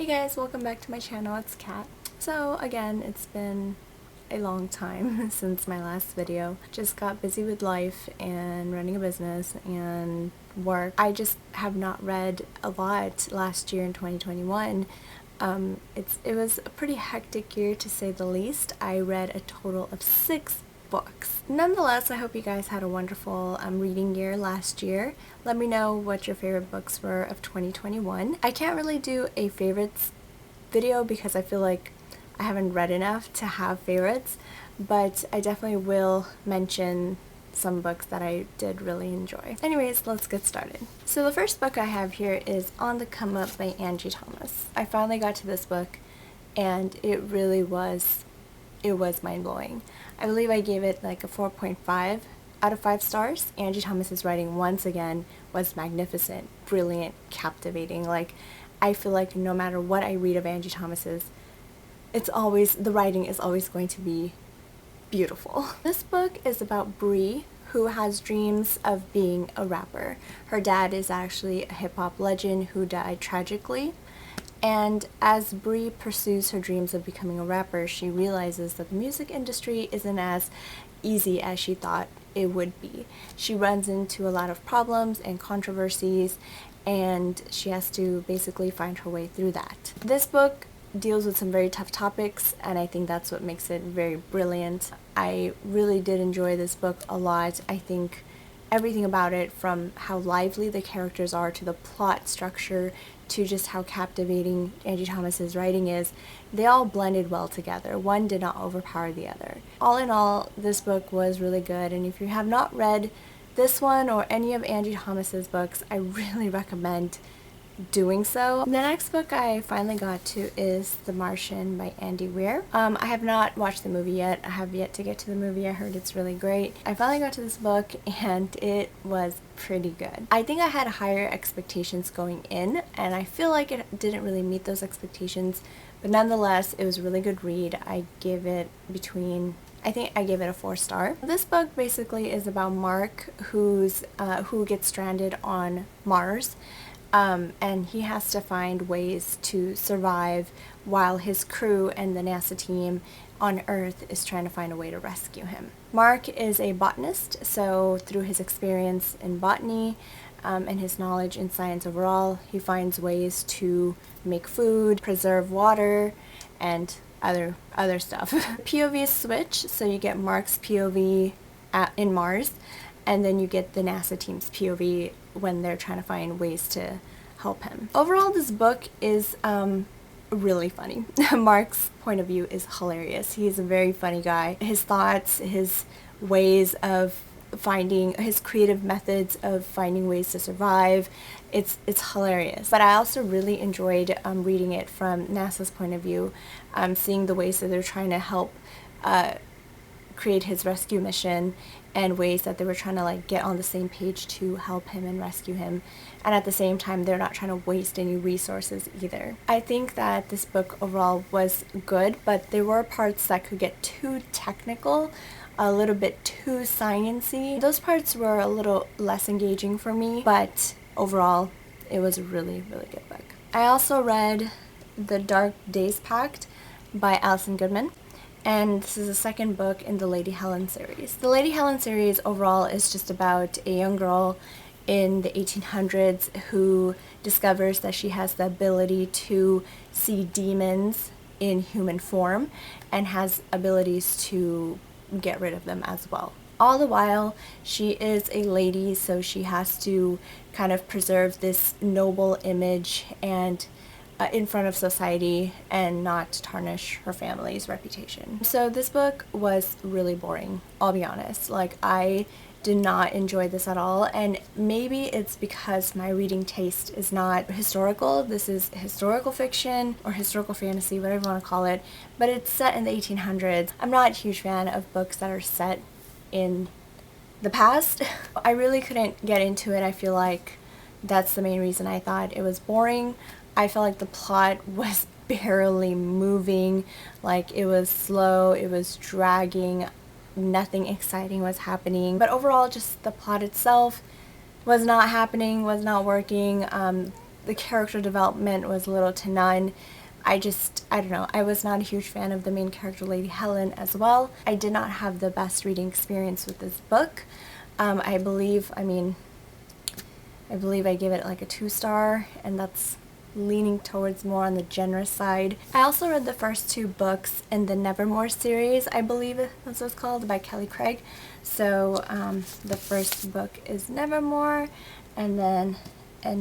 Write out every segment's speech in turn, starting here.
Hey guys, welcome back to my channel. It's Kat. So again, it's been a long time since my last video. Just got busy with life and running a business and work. I just have not read a lot last year in 2021. It was a pretty hectic year to say the least. I read a total of 6 books. Nonetheless, I hope you guys had a wonderful reading year last year. Let me know what your favorite books were of 2021. I can't really do a favorites video because I feel like I haven't read enough to have favorites, but I definitely will mention some books that I did really enjoy. Anyways, let's get started. So the first book I have here is On the Come Up by Angie Thomas. I finally got to this book and it was mind-blowing. I believe I gave it like a 4.5 out of 5 stars. Angie Thomas's writing once again was magnificent, brilliant, captivating. Like, I feel like no matter what I read of Angie Thomas's, the writing is always going to be beautiful. This book is about Bree, who has dreams of being a rapper. Her dad is actually a hip-hop legend who died tragically. And as Bree pursues her dreams of becoming a rapper, she realizes that the music industry isn't as easy as she thought it would be. She runs into a lot of problems and controversies, and she has to basically find her way through that. This book deals with some very tough topics, and I think that's what makes it very brilliant. I really did enjoy this book a lot. I think everything about it, from how lively the characters are to the plot structure to just how captivating Angie Thomas's writing is, they all blended well together. One did not overpower the other. All in all, this book was really good, and if you have not read this one or any of Angie Thomas's books, I really recommend doing so. The next book I finally got to is The Martian by Andy Weir. I have not watched the movie yet. I have yet to get to the movie. I heard it's really great. I finally got to this book and it was pretty good. I think I had higher expectations going in, and I feel like it didn't really meet those expectations, but nonetheless, it was a really good read. I gave it I think I gave it a 4-star. This book basically is about Mark, who gets stranded on Mars. And he has to find ways to survive while his crew and the NASA team on Earth is trying to find a way to rescue him. Mark is a botanist, so through his experience in botany and his knowledge in science overall, he finds ways to make food, preserve water, and other stuff. POVs switch, so you get Mark's POV in Mars, and then you get the NASA team's POV when they're trying to find ways to help him. Overall, this book is really funny. Mark's point of view is hilarious. He's a very funny guy. His thoughts, his ways of his creative methods of finding ways to survive, it's hilarious. But I also really enjoyed reading it from NASA's point of view, seeing the ways that they're trying to help create his rescue mission, and ways that they were trying to like get on the same page to help him and rescue him, and at the same time they're not trying to waste any resources either. I think that this book overall was good, but there were parts that could get too technical, a little bit too sciencey. Those parts were a little less engaging for me, but overall it was a really, really good book. I also read The Dark Days Pact by Alison Goodman. And this is the second book in the Lady Helen series. The Lady Helen series overall is just about a young girl in the 1800s who discovers that she has the ability to see demons in human form and has abilities to get rid of them as well. All the while, she is a lady, so she has to kind of preserve this noble image and in front of society and not tarnish her family's reputation. So this book was really boring, I'll be honest. Like, I did not enjoy this at all, and maybe it's because my reading taste is not historical. This is historical fiction or historical fantasy, whatever you want to call it, but it's set in the 1800s. I'm not a huge fan of books that are set in the past. I really couldn't get into it. I feel like that's the main reason I thought it was boring. I felt like the plot was barely moving, like it was slow, it was dragging, nothing exciting was happening. But overall, just the plot itself was not happening, was not working. the character development was little to none. I don't know, I was not a huge fan of the main character, Lady Helen, as well. I did not have the best reading experience with this book. I believe I gave it like a 2-star, and that's leaning towards more on the generous side. I also read the first 2 books in the Nevermoor series, I believe that's what it's called, by Kelly Craig. So the first book is Nevermoor, and then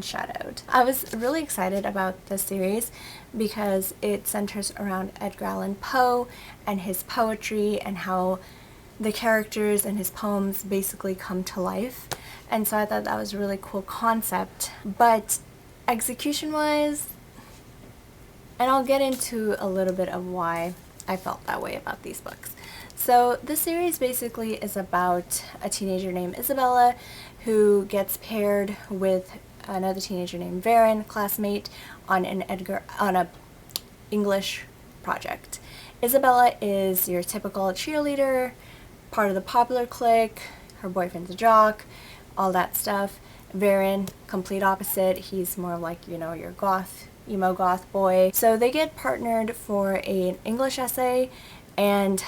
Shadowed. I was really excited about the series because it centers around Edgar Allan Poe and his poetry and how the characters and his poems basically come to life. And so I thought that was a really cool concept. But execution-wise, and I'll get into a little bit of why I felt that way about these books. So this series basically is about a teenager named Isabella who gets paired with another teenager named Varen, classmate, on a English project. Isabella is your typical cheerleader, part of the popular clique, her boyfriend's a jock, all that stuff. Varen, complete opposite. He's more like, you know, your goth, emo goth boy. So they get partnered for an English essay, and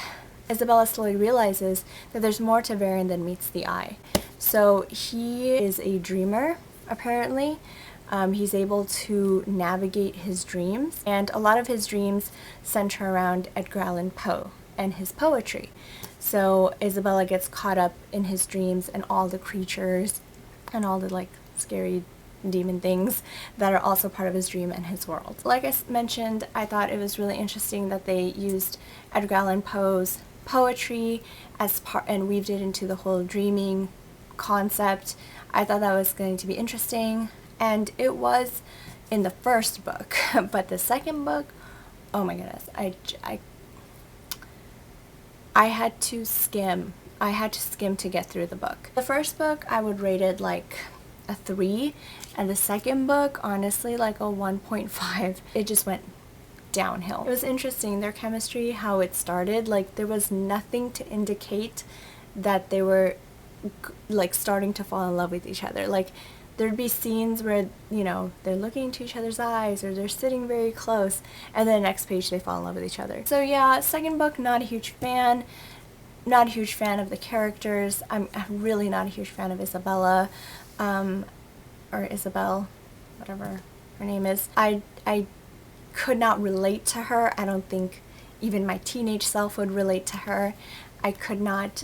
Isabella slowly realizes that there's more to Varen than meets the eye. So he is a dreamer, apparently. He's able to navigate his dreams, and a lot of his dreams center around Edgar Allan Poe and his poetry. So Isabella gets caught up in his dreams and all the creatures and all the like scary demon things that are also part of his dream and his world. Like I mentioned, I thought it was really interesting that they used Edgar Allan Poe's poetry as part and weaved it into the whole dreaming concept. I thought that was going to be interesting, and it was in the first book. But the second book, oh my goodness, I had to skim. I had to skim to get through the book. The first book, I would rate it like a 3, and the second book, honestly, like a 1.5. It just went downhill. It was interesting, their chemistry, how it started. Like, there was nothing to indicate that they were like starting to fall in love with each other. Like, there'd be scenes where, you know, they're looking into each other's eyes or they're sitting very close, and then the next page they fall in love with each other. So yeah, second book, not a huge fan. Not a huge fan of the characters. I'm really not a huge fan of Isabella, or Isabel, whatever her name is. I could not relate to her. I don't think even my teenage self would relate to her. I could not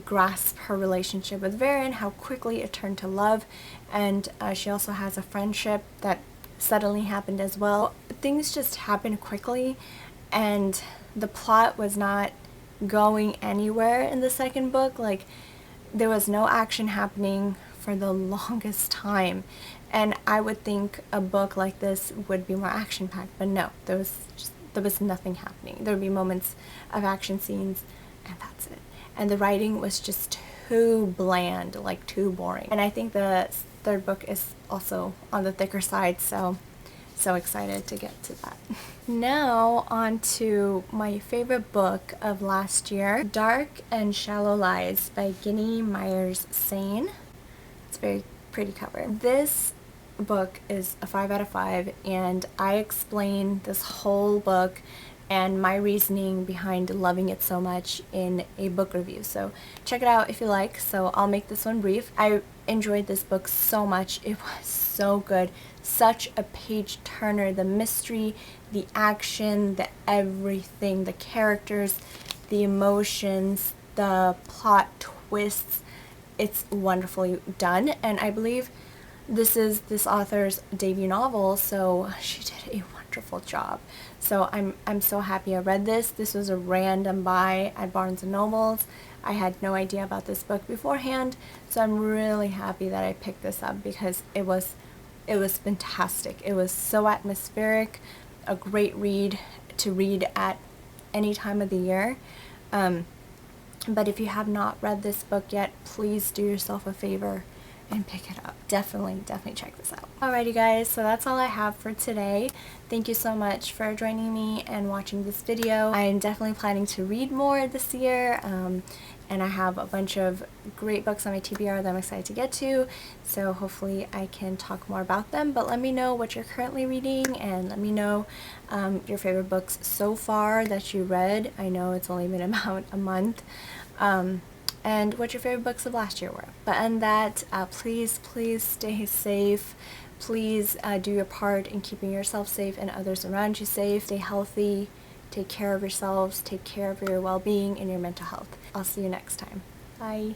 grasp her relationship with Varen, how quickly it turned to love, and she also has a friendship that suddenly happened as well. Things just happened quickly, and the plot was not going anywhere in the second book. Like, there was no action happening for the longest time, and I would think a book like this would be more action-packed, but no, there was nothing happening. There would be moments of action scenes, and that's it. And the writing was just too bland, like too boring. And I think the third book is also on the thicker side, so excited to get to that. Now on to my favorite book of last year, Dark and Shallow Lies by Ginny Myers Sane. It's a very pretty cover. This book is a 5 out of 5, and I explain this whole book and my reasoning behind loving it so much in a book review. So check it out if you like. So I'll make this one brief. I enjoyed this book so much. It was so good. Such a page turner. The mystery, the action, the everything, the characters, the emotions, the plot twists. It's wonderfully done, and I believe this is this author's debut novel, so she did a wonderful job. So I'm so happy I read this. This was a random buy at Barnes & Noble's. I had no idea about this book beforehand, so I'm really happy that I picked this up because it was fantastic. It was so atmospheric, a great read to read at any time of the year. But if you have not read this book yet, please do yourself a favor and pick it up. Definitely check this out. Alrighty guys, so that's all I have for today. Thank you so much for joining me and watching this video. I am definitely planning to read more this year, and I have a bunch of great books on my TBR that I'm excited to get to, so hopefully I can talk more about them. But let me know what you're currently reading, and let me know your favorite books so far that you read. I know it's only been about a month. And what your favorite books of last year were. But in that, please stay safe. Please do your part in keeping yourself safe and others around you safe. Stay healthy. Take care of yourselves. Take care of your well-being and your mental health. I'll see you next time. Bye.